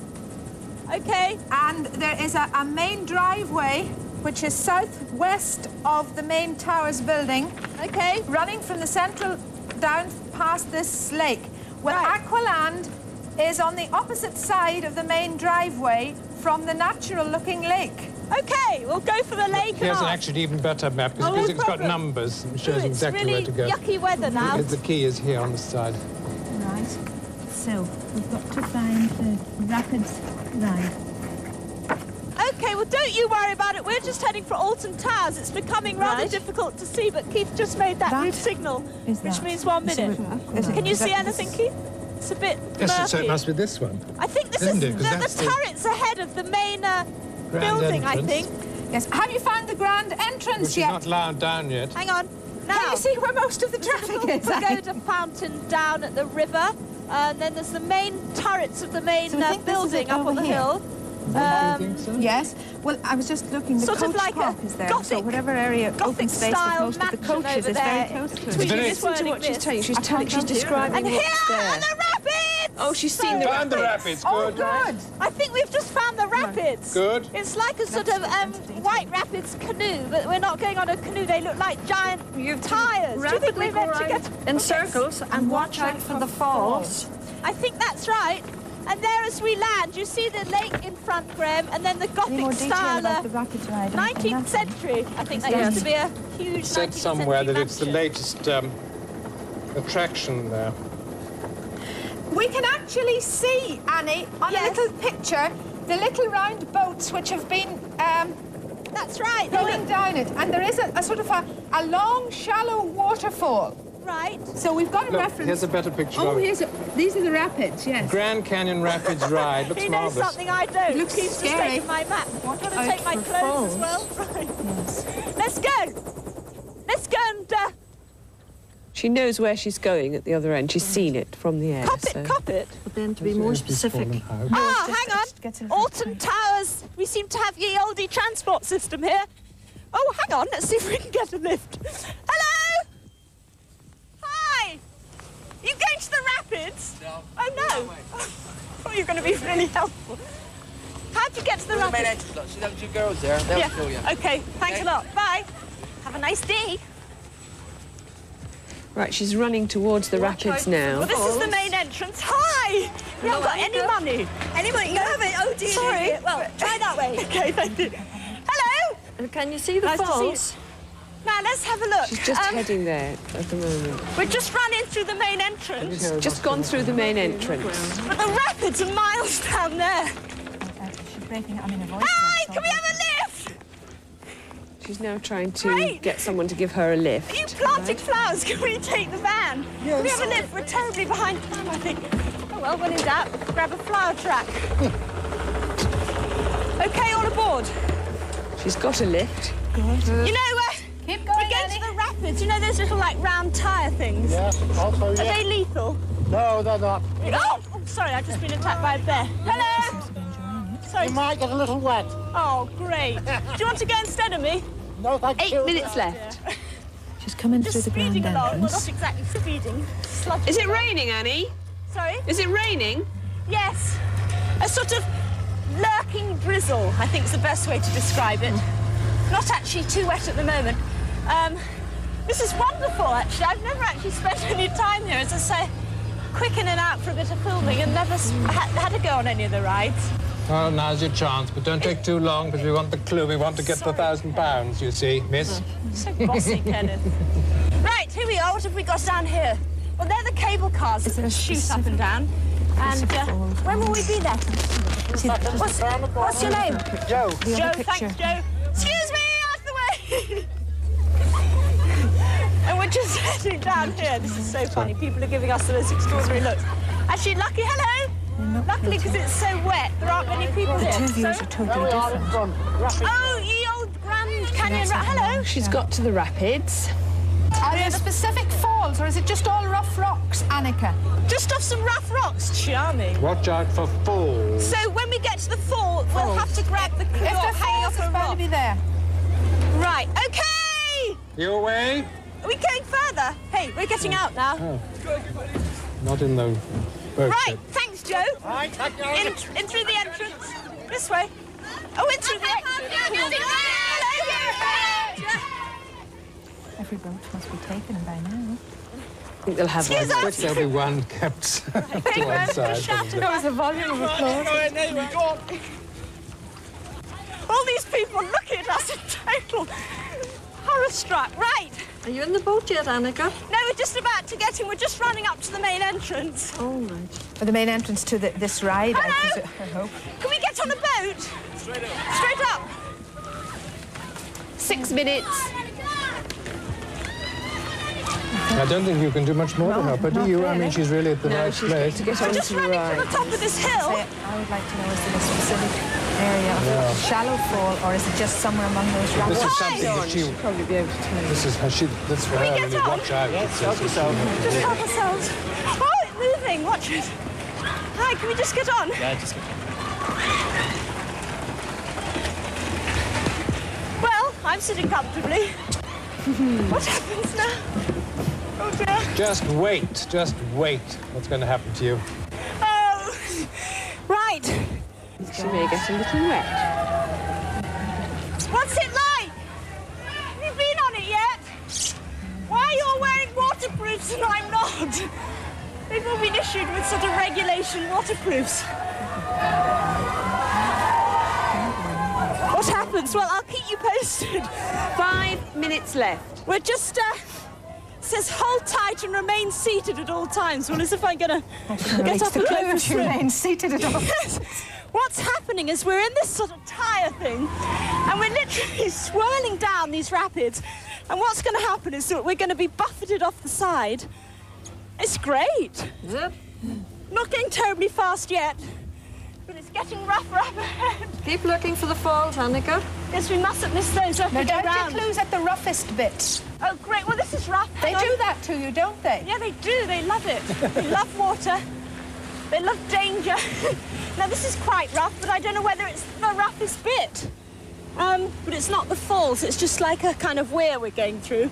Okay. And there is a main driveway, which is southwest of the main Towers building, Okay. running from the central down past this lake. Well, Right. Aqualand is on the opposite side of the main driveway from the natural-looking lake. Okay, we'll go for the lake and Here's ask. actually even better map Oh, because no it's got problem. numbers and Ooh, shows it's exactly really where to go. yucky weather now. The key is here on the side. Right. So, we've got to find the Rapids ride. Okay, well, don't you worry about it. We're just heading for Alton Towers. It's becoming rather Right. difficult to see, but Keith just made that That route signal, is which that. means 1 minute. Can you see anything, Keith? It's a bit Yes, so murky. it must be this one. I think this Isn't is it? 'Cause the that's the turret's ahead of the main building, I entrance. think. Yes. Have you found the grand entrance Which is yet? not loud down yet. Hang on. Now, Can you see where most of the there's a traffic little is? Annie? pagoda fountain down at the river. Then there's the main turrets of the main So I think this is building it up on over the here. hill. Do you think so? Yes. Well, I was just looking. The Sort of coach like a park is there. So Gothic- whatever area open Gothic space with style most of the mansion coaches over is very there. close to Between it. Very- this Listen word to and what she's this. telling. She's I can't she's hear. describing And here what's are there. the rapids! Oh, she's seen the Found the rapids, Oh, good. good. I think we've just found the rapids. Good. It's like a sort of white rapids canoe, but we're not going on a canoe. They look like giant tires. Do you think Rapidly we're go meant to round get... in circles and watch out for the falls. I think that's right. And there as we land, you see the lake in front, Graham, and then the Any more Gothic detail style, about the Rapids ride? 19th century. I think that used to be a huge It said 19th somewhere century that it's the mansion. latest attraction there. We can actually see, Annie, on Yes. a little picture, the little round boats which have been That's right. They going look down it. And there is a sort of a long, shallow waterfall. right. So we've got a Look, reference. here's a better picture Oh, of it. these are the rapids, yes. Grand Canyon Rapids ride. Looks He knows marvellous. something I don't. It looks He's just scary. taken my map. Do you want to out take my for clothes as falls. well? Right. Let's go. Let's go and She knows where she's going at the other end. She's seen it from the air. cop so. it, cop it. But then to be more specific, Ah, just- hang just get on. to- Alton Towers. We seem to have ye olde transport system here. Oh, hang on. Let's see if we can get a lift. Hello? Hi. You going to the rapids? No. Oh, no. Oh, thought you were going to be really helpful. How'd you get to the rapids? main entrance, look. See those two girls there? They'll show you. OK, thanks a lot. Bye. Have a nice day. Right, she's running towards the rapids now. Well, this is the main entrance. Hi! You haven't got any money. Any money? You haven't? Oh, dear. Sorry. Dear. Well, try that way. OK, thank you. Hello! And can you see the Nice to see falls? you. Now, let's have a look. She's just heading there at the moment. We're just running through the main entrance. Just gone through the main entrance. But the rapids are miles down there. She's breaking it. I'm in a voice. Hi! Can we have a lift? She's now trying to Great. get someone to give her a lift. Are you planting flowers? Can we take the van? Yes. Can we have a lift? We're terribly behind time, I think. Oh, well, when in doubt, grab a flower track. OK, all aboard. She's got a lift. You know, Keep going, we're going to the rapids. You know those little, like, round tyre things? Yes, also, Are yes. they lethal? No, they're not. Oh, sorry, I've just been attacked by a bear. Hello! Sorry. You might get a little wet. Oh, great. Do you want to go instead of me? No, thank 8 you. minutes left. She's coming through Just the grand speeding along. Well, not entrance. exactly speeding. Sludgy. Is it raining, Annie? Sorry? Is it raining? Yes. A sort of lurking drizzle, I think is the best way to describe it. Not actually too wet at the moment. This is wonderful, actually. I've never actually spent any time here, as I say, quick in and out for a bit of filming and never had to go on any of the rides. Well, now's your chance, but don't take too long because we want the clue. We want to get the £1,000, you see, miss. So bossy, Kenneth. Right, here we are. What have we got down here? Well, they're the cable cars that shoot up and down. And when will we be there? What's your name? Joe. Joe, thanks, Joe. Excuse me, out of the way. And we're just heading down here. This is so funny. People are giving us the most extraordinary looks. Actually, hello. Luckily, because it's so wet, there aren't many people here. The two views are totally different. Oh, ye old Grand Canyon. Hello. She's got to the rapids. Are there specific falls, or is it just all rough rocks, Anneka? Just off some rough rocks. Charming. Watch out for falls. So when we get to the fall, we'll have to grab the clue If or there hang falls, off a it's bound to rock. be there. Right, OK! You away? Are we going further? Hey, we're getting out now. Not in the boat. Right, thanks, Joe. In through the entrance. This way. Oh, in through the exit. Hello. Every boat must be taken by now. I think they'll have Excuse one. us. There'll be one kept to one side. probably. There was a volume of applause. All these people looking at us in total horror-struck. Right. Are you in the boat yet, Anneka? No, we're just about to get in. We're just running up to the main entrance. Oh, right. For the main entrance to this ride, Hello? I hope. Can we get on a boat? Straight up. 6 minutes. I don't think you can do much more to help her, do you? I mean, she's really at the right she's place. got to get We're onto just the running ride. to the top of this hill. I would like to know, is there a specific area of shallow fall, or is it just somewhere among those This rapids? is something that she... Probably be able to tell you. This is how she... That's for we her. get Really on? watch out. Yes, help yourself. Just help ourselves. Oh, it's moving. Watch it. Hi, can we just get on? Yeah, just... Well, I'm sitting comfortably. What happens now? Oh, dear. Just wait. Just wait. What's going to happen to you? Oh, right. She may get a little wet. What's it like? Have you been on it yet? Why are you all wearing waterproofs and I'm not? They've all been issued with sort of regulation waterproofs. What happens? Well, I'll keep you posted. 5 minutes left. We're just, says hold tight and remain seated at all times. Well, as if I'm going to get up and go for a swim. Remain seated at all. Yes. What's happening is we're in this sort of tyre thing, and we're literally swirling down these rapids. And what's going to happen is that we're going to be buffeted off the side. It's great. Yep. Not going terribly fast yet, but it's getting rougher up ahead. Keep looking for the falls, Anneka. Yes, we mustn't miss those. Now, Go don't round. your clues at the roughest bit. Oh, great. Well, this is rough. They Hang on. do that to you, don't they? Yeah, they do. They love it. They love water. They love danger. Now, this is quite rough, but I don't know whether it's the roughest bit. But it's not the falls. It's just like a kind of weir we're going through.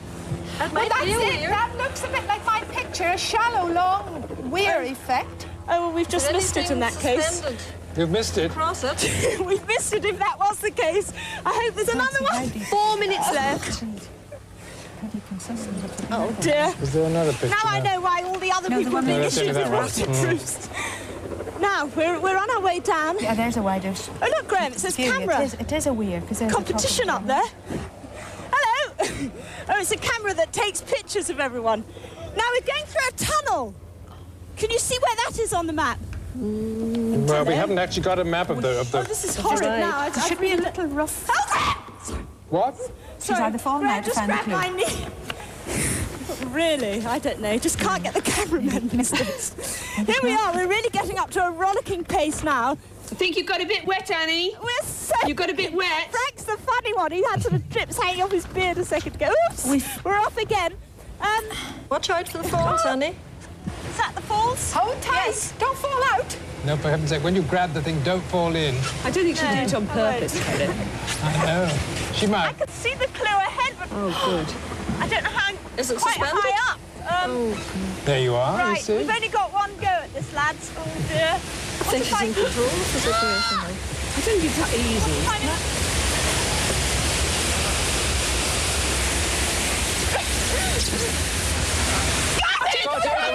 Well, that's it. That looks a bit like my picture, a shallow, long weir effect. Oh, well, we've just missed it in that case. You've missed it. Cross it. We've missed it if that was the case. I hope there's another one. 4 minutes left. Oh, dear. Is there another picture? Now I know why all the other people have been issues with waterproofs. Now, we're on our way down. Yeah, there's a widers. Oh, look, Graham, it says camera. It is a weird, because there's Competition up there. Hello. Oh, it's a camera that takes pictures of everyone. Now we're going through a tunnel. Can you see where that is on the map? Well, we haven't actually got a map of the... Oh, this is horrid now. It should be a little rough. What? She's either fallen out or just found the grabbed clue. my knee. Really? I don't know. Just can't get the cameraman. Here we are. We're really getting up to a rollicking pace now. I think you got a bit wet, Annie. We're so... You got a bit wet. Frank's the funny one. He had sort of drips hanging off his beard a second ago. Oops. We're off again. Watch out for the falls, Annie. Is that the falls? Hold tight. Yes. Don't fall out. No, for heaven's sake, when you grab the thing, don't fall in. I don't think she did it on purpose, Kenneth. I know. She I might. could see the clue ahead, but... Oh, good. I don't know how... Is it quite suspended? high up. There you are, you Right, see. we've only got one go at this, lads. Oh, dear. I think she's in control of the situation now. I don't think it's that easy.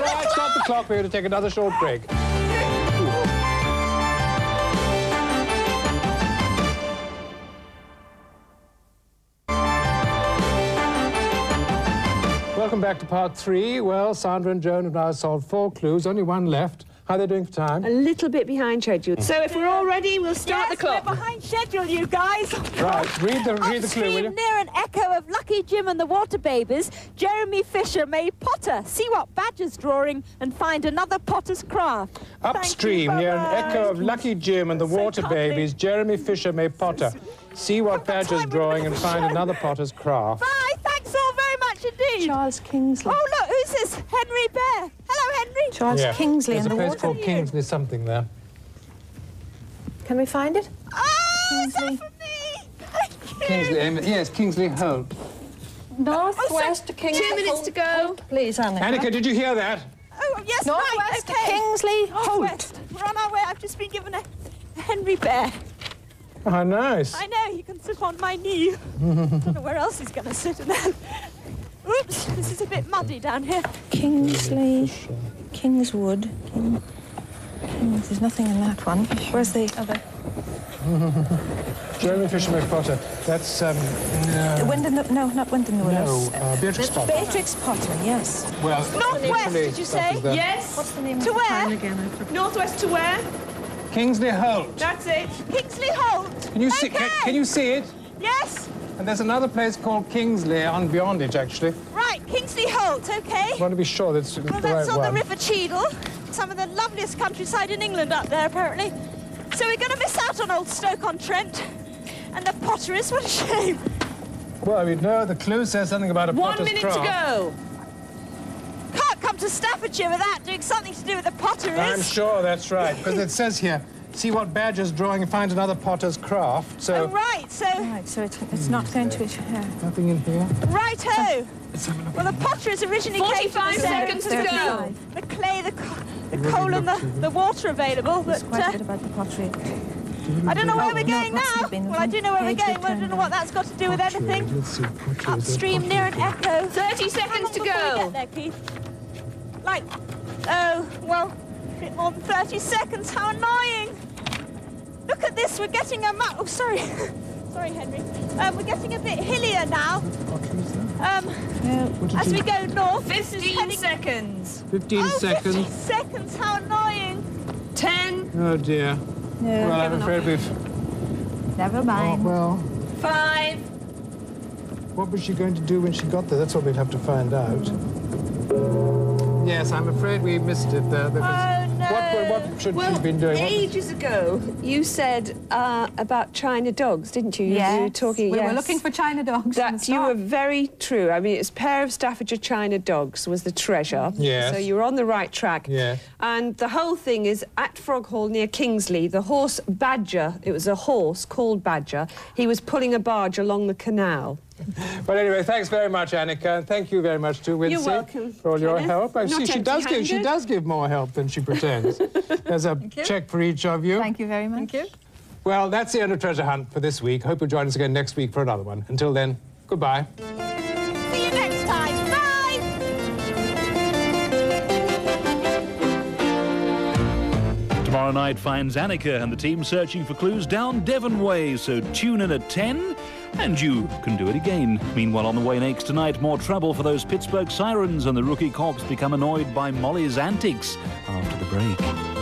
Right, stop the clock. We're going to take another short break. Welcome back to part 3. Well, Sandra and Joan have now solved 4 clues, only one left. How are they doing for time? A little bit behind schedule. So if we're all ready, we'll start the clock. We're behind schedule, you guys. Right, read the clue, will you? Near an echo of Lucky Jim and the Water Babies, Jeremy Fisher made Potter. See what Badger's drawing and find another Potter's craft. Upstream, near an echo of Lucky Jim and the Water Babies, Jeremy Fisher made Potter. See what Badger's drawing and find another Potter's craft. Bye, thanks all very much indeed. Charles Kingsley. Oh, look, who's this? Henry Bear. Hello, Henry. Charles Kingsley There's and a the place water. called Kingsley something there. Can we find it? Oh, is that Kingsley. for me? Thank you. Kingsley, yes, Kingsley Holt. Northwest to Kingsley. 2 minutes to go. Please, Annie. Anneka, did you hear that? Oh, yes, Northwest right, to okay. Kingsley Holt. Northwest. We're on our way. I've just been given a Henry Bear. Oh, nice. I know, he can sit on my knee. I don't know where else he's going to sit in that. Oops, this is a bit muddy down here. Kingsley, Kingswood, there's nothing in that one. Where's the other? Jeremy Fisher made Potter. That's, No, not Wyndham Willis. Beatrix Potter. Beatrix Potter, yes. Well, Northwest, did you say? Yes. What's the name To of the town where? again? I forgot. Northwest to where? Kingsley Holt. That's it. Kingsley Holt. Can you see? Okay. Can you see it? Yes. And there's another place called Kingsley on beyond it, actually. Right, Kingsley Holt, okay. I want to be sure that's the Well, right that's on one. the River Cheadle. Some of the loveliest countryside in England up there, apparently. So we're going to miss out on old Stoke-on-Trent. And the potteries, what a shame. Well, we know the clue says something about a 1 potter's minute craft. to go. Can't come to Staffordshire without doing something to do with the potteries. I'm sure that's right, because it says here, see what Badger's drawing and find another potter's craft. So Oh, right, so... Right, so it's not going to... nothing in here. Righto. Well, the potteries originally came from 45 seconds to go. the clay, the coal and the water available, but quite a bit about the pottery. I don't know where we're going no, now. Well, I do know where we're going, but I don't know what that's got to do with anything. Let's see, pottery. Upstream near an echo. 30 seconds to How long before we go. get there, Keith? Like, oh, well, a bit more than 30 seconds. How annoying. Look at this, we're getting a map. Oh, sorry. Sorry, Henry. We're getting a bit hillier now. As we go north. 15 seconds. 15 Oh, seconds. 15 seconds, how annoying. 10, Oh, dear. No, Well, I'm afraid we've... never Oh, mind. well, 5. what was she going to do when she got there? That's what we'd have to find out. Yes, I'm afraid we missed it there. Oh, no. What should she have been doing? What- Ages ago, you said about China dogs, didn't you? You were Yes, talking. we yes. were looking for China dogs. in the That you were stock. very true. I mean, it's a pair of Staffordshire China dogs was the treasure. Yes. So you were on the right track. Yeah. And the whole thing is at Froghall near Kingsley, the horse Badger, it was a horse called Badger, he was pulling a barge along the canal. But anyway, thanks very much, Anneka, and thank you very much, too, Wincy. You're welcome, for all your Kenneth. help. I see she does give more help than she pretends. There's a cheque for each of you. Thank you very much. Thank you. Well, that's the end of Treasure Hunt for this week. Hope you'll join us again next week for another one. Until then, goodbye. See you next time. Bye! Tomorrow night finds Anneka and the team searching for clues down Devon Way, so tune in at 10 and you can do it again. Meanwhile, on the Wayne Aches tonight, more trouble for those Pittsburgh Sirens, and the rookie cops become annoyed by Molly's antics after the break.